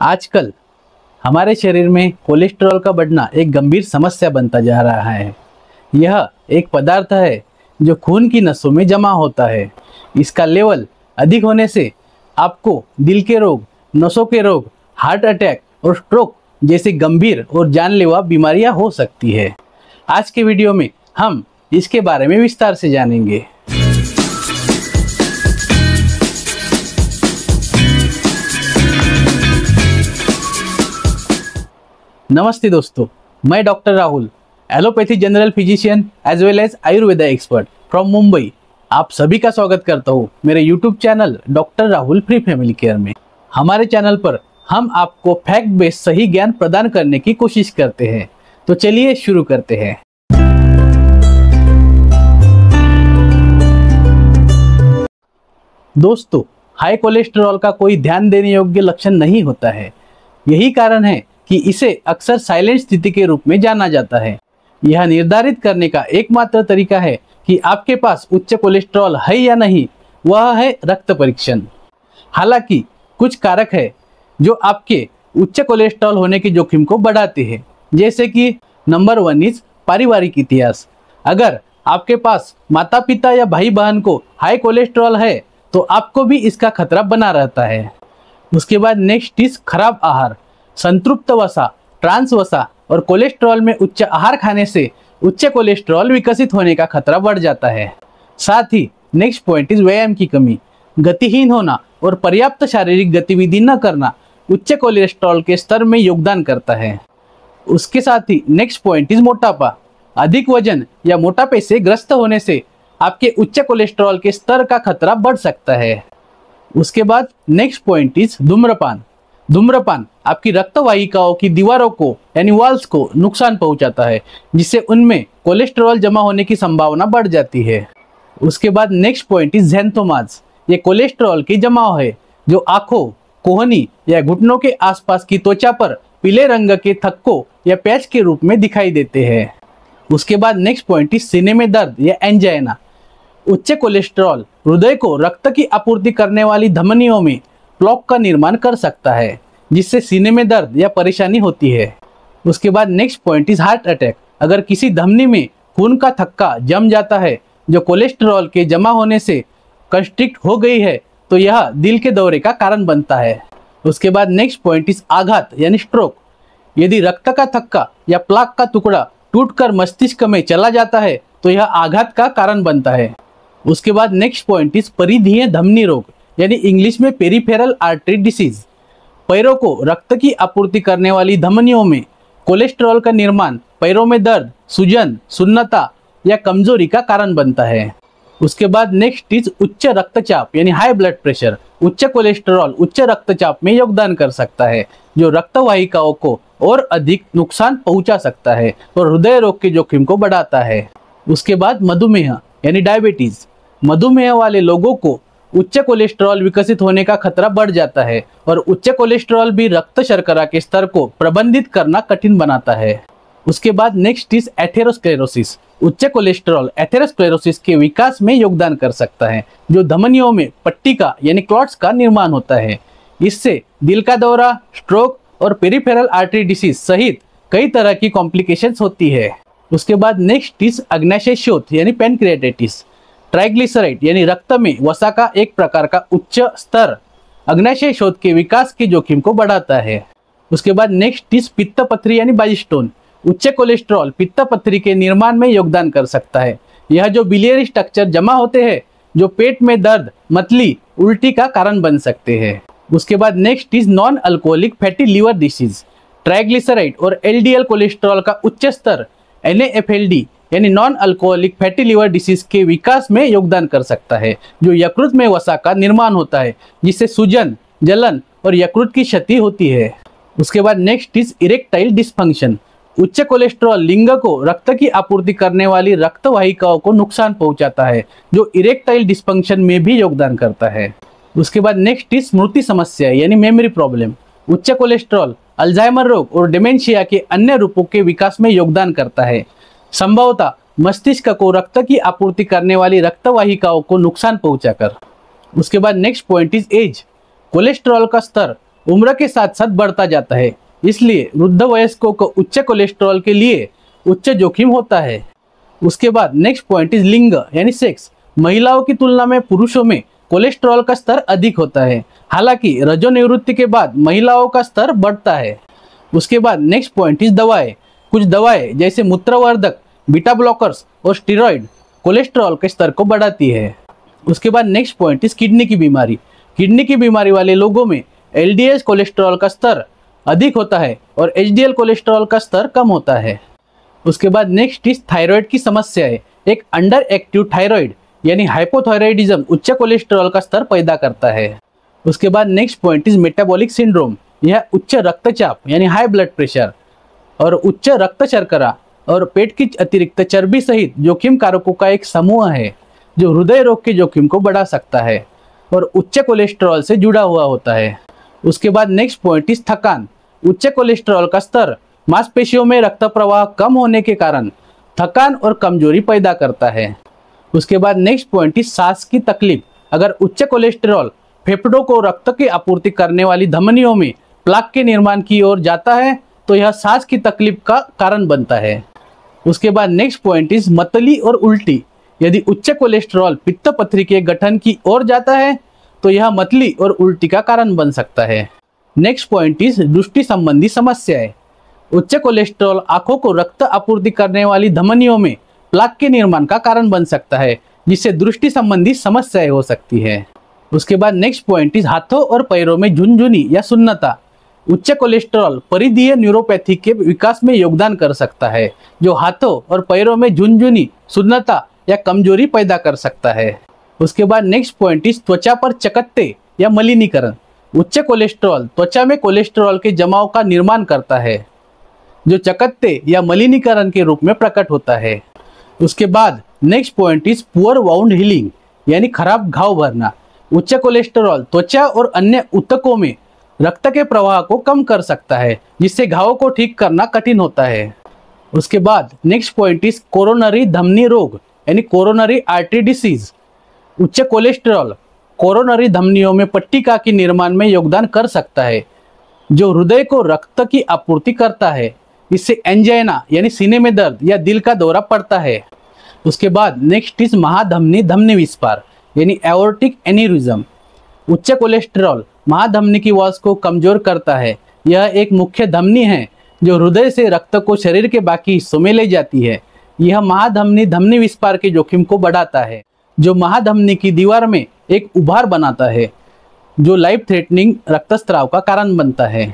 आजकल हमारे शरीर में कोलेस्ट्रॉल का बढ़ना एक गंभीर समस्या बनता जा रहा है। यह एक पदार्थ है जो खून की नसों में जमा होता है। इसका लेवल अधिक होने से आपको दिल के रोग, नसों के रोग, हार्ट अटैक और स्ट्रोक जैसी गंभीर और जानलेवा बीमारियां हो सकती है। आज के वीडियो में हम इसके बारे में विस्तार से जानेंगे। नमस्ते दोस्तों, मैं doctor Rahul, allopathy general physician as well as Ayurveda expert from Mumbai. आप सभी का स्वागत करता हूँ मेरे YouTube channel doctor Rahul free family care में। हमारे चैनल पर हम आपको फैक्ट बेस्ड सही ज्ञान प्रदान करने की कोशिश करते हैं। तो चलिए शुरू करते हैं। दोस्तों, हाई कोलेस्ट्रॉल का कोई ध्यान देने योग्य लक्षण नहीं होता है। यही कारण है कि इसे अक्सर साइलेंट स्थिति के रूप में जाना जाता है। यह निर्धारित करने का एकमात्र तरीका है कि आपके पास उच्च कोलेस्ट्रॉल है या नहीं, वह है रक्त परीक्षण। हालांकि कुछ कारक है जो आपके उच्च कोलेस्ट्रॉल होने के जोखिम को बढ़ाते हैं, जैसे कि नंबर 1 इज पारिवारिक इतिहास। अगर आपके पास माता पिता या भाई बहन को हाई कोलेस्ट्रॉल है तो आपको भी इसका खतरा बना रहता है। उसके बाद नेक्स्ट इज खराब आहार। संतृप्त वसा, ट्रांस वसा और कोलेस्ट्रॉल में उच्च आहार खाने से उच्च कोलेस्ट्रॉल विकसित होने का खतरा बढ़ जाता है। साथ ही नेक्स्ट पॉइंट इज व्यायाम की कमी। गतिहीन होना और पर्याप्त शारीरिक गतिविधि न करना उच्च कोलेस्ट्रॉल के स्तर में योगदान करता है। उसके साथ ही नेक्स्ट पॉइंट इज मोटापा। अधिक वजन या मोटापे से ग्रस्त होने से आपके उच्च कोलेस्ट्रॉल के स्तर का खतरा बढ़ सकता है। उसके बाद नेक्स्ट पॉइंट इज धूम्रपान। धूम्रपान आपकी रक्त वाहिकाओं की दीवारों को यानी वॉल्स को नुकसान पहुंचाता है, जिससे उनमें कोलेस्ट्रॉल जमा होने की संभावना बढ़ जाती है। उसके बाद नेक्स्ट पॉइंट इज ज़ैंथोमास। ये कोलेस्ट्रॉल की जमाव है जो आंखों, कोहनी या घुटनों के आसपास की त्वचा पर पीले रंग के थक्कों या पैच के रूप में दिखाई देते हैं। उसके बाद नेक्स्ट पॉइंट इज सीने में दर्द या एंजाइना। उच्च कोलेस्ट्रॉल हृदय को रक्त की आपूर्ति करने वाली धमनियों में प्लॉक का निर्माण कर सकता है, जिससे सीने में दर्द या परेशानी होती है। उसके बाद next point is heart attack. अगर किसी धमनी में खून का थक्का जम जाता है जो कोलेस्ट्रॉल के जमा होने से कंस्ट्रिक्ट हो गई है, तो यह दिल के दौरे का कारण बनता है। उसके बाद नेक्स्ट पॉइंट इज आघात यानी स्ट्रोक। यदि रक्त का थक्का या प्लाक का टुकड़ा टूटकर मस्तिष्क में चला जाता है तो यह आघात का कारण बनता है। उसके बाद नेक्स्ट पॉइंट इज परिधीय धमनी रोग यानी इंग्लिश में पेरिफेरल आर्टरी डिसीज। पैरों को रक्त की आपूर्ति करने वाली धमनियों में कोलेस्ट्रॉल का निर्माण पैरों में दर्द, सूजन, सुन्नता या कमजोरी का कारण बनता है। उसके बाद नेक्स्ट इज उच्च रक्तचाप यानी हाई ब्लड प्रेशर। उच्च कोलेस्ट्रॉल उच्च रक्तचाप में योगदान कर सकता है, जो रक्त वाहिकाओं को और अधिक नुकसान पहुंचा सकता है और हृदय रोग के जोखिम को बढ़ाता है। उसके बाद मधुमेह यानी डायबिटीज। मधुमेह वाले लोगों को उच्च कोलेस्ट्रॉल विकसित होने का खतरा बढ़ जाता है और उच्च कोलेस्ट्रॉल भी रक्त शर्करा के स्तर को प्रबंधित करना कठिन बनाता है। उसके बाद नेक्स्ट इज एथेरोस्क्लेरोसिस। उच्च कोलेस्ट्रॉल एथेरोस्क्लेरोसिस के विकास में योगदान कर सकता है, जो धमनियों में पट्टिका यानी क्लॉट्स का निर्माण होता है। इससे दिल का दौरा, स्ट्रोक और पेरिफेरल आर्टरी डिसीज सहित कई तरह की कॉम्प्लिकेशंस होती है। उसके बाद नेक्स्ट इज अग्न्याशय शोथ यानी पैनक्रियाटाइटिस। ट्राइग्लिसराइड यानी रक्त में वसा का एक प्रकार का उच्च स्तर अग्न्याशय शोथ के विकास के जोखिम को बढ़ाता है। उसके बाद नेक्स्ट इज पित्त पथरी यानी बाइस्टोन। उच्च कोलेस्ट्रॉल पित्त पथरी के निर्माण में योगदान कर सकता है। यह जो बिलियरी स्ट्रक्चर जमा होते हैं जो पेट में दर्द, मतली, उल्टी का कारण बन सकते हैं। उसके बाद next is non alcoholic fatty liver disease. Triglyceride और एलडीएल कोलेस्ट्रॉल का उच्च स्तर NAFLD यानी non alcoholic fatty liver disease के विकास में योगदान कर सकता है, जो यकृत में वसा का निर्माण होता है, जिससे सूजन, जलन और यकृत की क्षति होती है। उसके बाद नेक्स्ट इज इरेक्टाइल डिस्फंक्शन। उच्च कोलेस्ट्रॉल लिंग को रक्त की आपूर्ति करने वाली रक्त वाहिकाओं को नुकसान पहुंचाता है, जो इरेक्टाइल डिस्फंक्शन में भी योगदान करता है। उसके बाद नेक्स्ट इज स्मृति समस्या यानी मेमोरी प्रॉब्लम। उच्च कोलेस्ट्रॉल अल्जाइमर रोग और डिमेंशिया के अन्य रूपों के विकास में योगदान करता है। संभवतः मस्तिष्क को रक्त की आपूर्ति करने वाली रक्त वाहिकाओं को नुकसान पहुंचाकर। उसके बाद next point is age. Cholesterol का स्तर उम्र के साथ साथ बढ़ता जाता है। इसलिए वृद्ध वयस्कों को उच्च कोलेस्ट्रॉल के लिए उच्च जोखिम होता है। उसके बाद नेक्स्ट पॉइंट इज लिंग यानी सेक्स। महिलाओं की तुलना में पुरुषों में कोलेस्ट्रॉल का स्तर अधिक होता है। हालांकि रजोनिवृत्ति के बाद महिलाओं का स्तर बढ़ता है। उसके बाद नेक्स्ट पॉइंट इज दवाएं। कुछ दवाएं जैसे मूत्रवर्धक, बीटा ब्लॉकर्स और स्टीरॉयड कोलेस्ट्रॉल के स्तर को बढ़ाती है। उसके बाद नेक्स्ट पॉइंट इज किडनी की बीमारी। किडनी की बीमारी वाले लोगों में एलडीएल कोलेस्ट्रॉल का स्तर अधिक होता है और एचडीएल कोलेस्ट्रॉल का स्तर कम होता है। उसके बाद नेक्स्ट इज थायराइड की समस्या है। एक अंडर एक्टिव थायराइड यानी हाइपोथायराइडिज्म उच्च कोलेस्ट्रॉल का स्तर पैदा करता है। उसके बाद next point is metabolic syndrome. यह उच्च रक्तचाप यानी हाई ब्लड प्रेशर और उच्च रक्त शर्करा और पेट की अतिरिक्त चर्बी सहित जोखिम कारकों का एक समूह है जो हृदय रोग के जोखिम को बढ़ा सकता है और उच्च कोलेस्ट्रॉल से जुड़ा हुआ होता है। उसके बाद नेक्स्ट पॉइंट इज थकान। उच्च कोलेस्ट्रॉल का स्तर मांसपेशियों में रक्त प्रवाह कम होने के कारण थकान और कमजोरी पैदा करता है। उसके बाद नेक्स्ट पॉइंट इज सांस की तकलीफ। अगर उच्च कोलेस्ट्रॉल फेफड़ों को रक्त की आपूर्ति करने वाली धमनियों में प्लाक के निर्माण की ओर जाता है तो यह सांस की तकलीफ का कारण बनता है। उसके बाद नेक्स्ट पॉइंट इज मतली और उल्टी। यदि उच्च कोलेस्ट्रॉल पित्त पथरी के गठन की ओर जाता है तो यह मतली और उल्टी का कारण बन सकता है। नेक्स्ट पॉइंट इज दृष्टि संबंधी समस्याएं। उच्च कोलेस्ट्रॉल आंखों को रक्त आपूर्ति करने वाली धमनियों में प्लाक के निर्माण का कारण बन सकता है जिससे दृष्टि संबंधी समस्याएं हो सकती है। उसके बाद नेक्स्ट पॉइंट इज हाथों और पैरों में झुनझुनी या सुन्नता। उच्च कोलेस्ट्रॉल परिधीय न्यूरोपैथी के विकास में योगदान कर सकता है जो हाथों और पैरों में झुनझुनी, सुन्नता या कमजोरी पैदा कर सकता है। उसके बाद नेक्स्ट पॉइंट इज त्वचा पर चकत्ते या मलिनीकरण। उच्च कोलेस्ट्रॉल त्वचा में कोलेस्ट्रॉल के जमाव का निर्माण करता है जो चकत्ते या मलिनीकरण के रूप में प्रकट होता है। उसके बाद next point is poor wound healing यानी खराब घाव भरना। उच्च कोलेस्ट्रॉल त्वचा और अन्य ऊतकों में रक्त के प्रवाह को कम कर सकता है जिससे घावों को ठीक करना कठिन होता है। उसके बाद नेक्स्ट पॉइंट इज कोरोनरी धमनी रोग यानी कोरोनरी आर्टरी डिसीज। उच्च कोलेस्ट्रॉल कोरोनरी धमनियों में पट्टिका के निर्माण में योगदान कर सकता है जो हृदय को रक्त की आपूर्ति करता है। इससे एंजाइना यानी सीने में दर्द या दिल का दौरा पड़ता है। उसके बाद नेक्स्ट इज महाधमनी धमनी विस्फार यानी एओर्टिक एन्यूरिज्म। उच्च कोलेस्ट्रॉल महाधमनी की वॉल्स को कमजोर करता है। यह एक मुख्य धमनी है जो हृदय से रक्त को शरीर के बाकी हिस्सों में ले जाती है। यह महाधमनी धमनी विस्फार के जोखिम को बढ़ाता है जो महाधमनी की दीवार में एक उभार बनाता है जो लाइफ थ्रेटनिंग रक्तस्राव का कारण बनता है।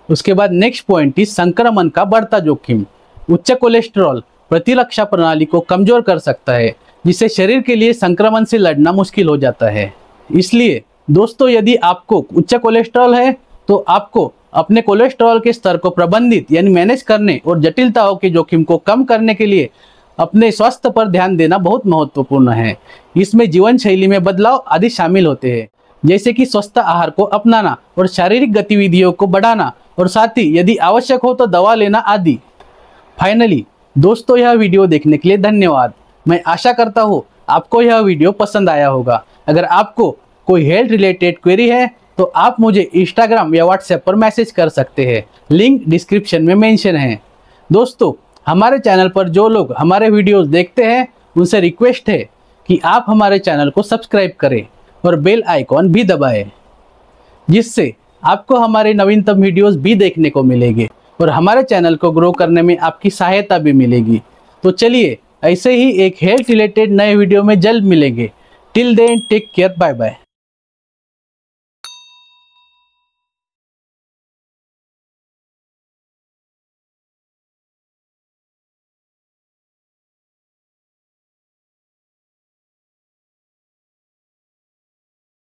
उसके बाद नेक्स्ट पॉइंट इज संक्रमण का बढ़ता जोखिम। उच्च कोलेस्ट्रॉल प्रतिरक्षा प्रणाली को कमजोर कर सकता है जिससे शरीर के लिए संक्रमण से लड़ना मुश्किल हो जाता है। इसलिए दोस्तों यदि आपको उच्च कोलेस्ट्रॉल है तो आपको अपने कोलेस्ट्रॉल के स्तर को प्रबंधित यानी मैनेज करने और जटिलताओं के जोखिम को कम करने के लिए अपने स्वास्थ्य पर ध्यान देना बहुत महत्वपूर्ण है। इसमें जीवन शैली में बदलाव आदि शामिल होते हैं जैसे कि स्वस्थ आहार को अपनाना और शारीरिक गतिविधियों को बढ़ाना और साथ ही यदि आवश्यक हो तो दवा लेना आदि। फाइनली दोस्तों यह वीडियो देखने के लिए धन्यवाद। मैं आशा करता हूँ आपको यह वीडियो पसंद आया होगा। अगर आपको कोई हेल्थ रिलेटेड क्वेरी है तो आप मुझे इंस्टाग्राम या व्हाट्सएप पर मैसेज कर सकते हैं। लिंक डिस्क्रिप्शन में मेंशन है। दोस्तों हमारे चैनल पर जो लोग हमारे वीडियोस देखते हैं उनसे रिक्वेस्ट है कि आप हमारे चैनल को सब्सक्राइब करें और बेल आइकॉन भी दबाएं जिससे आपको हमारे नवीनतम वीडियोस भी देखने को मिलेंगे और हमारे चैनल को ग्रो करने में आपकी सहायता भी मिलेगी। तो चलिए ऐसे ही एक हेल्थ रिलेटेड नए वीडियो में जल्द मिलेंगे। Till then take care, bye bye.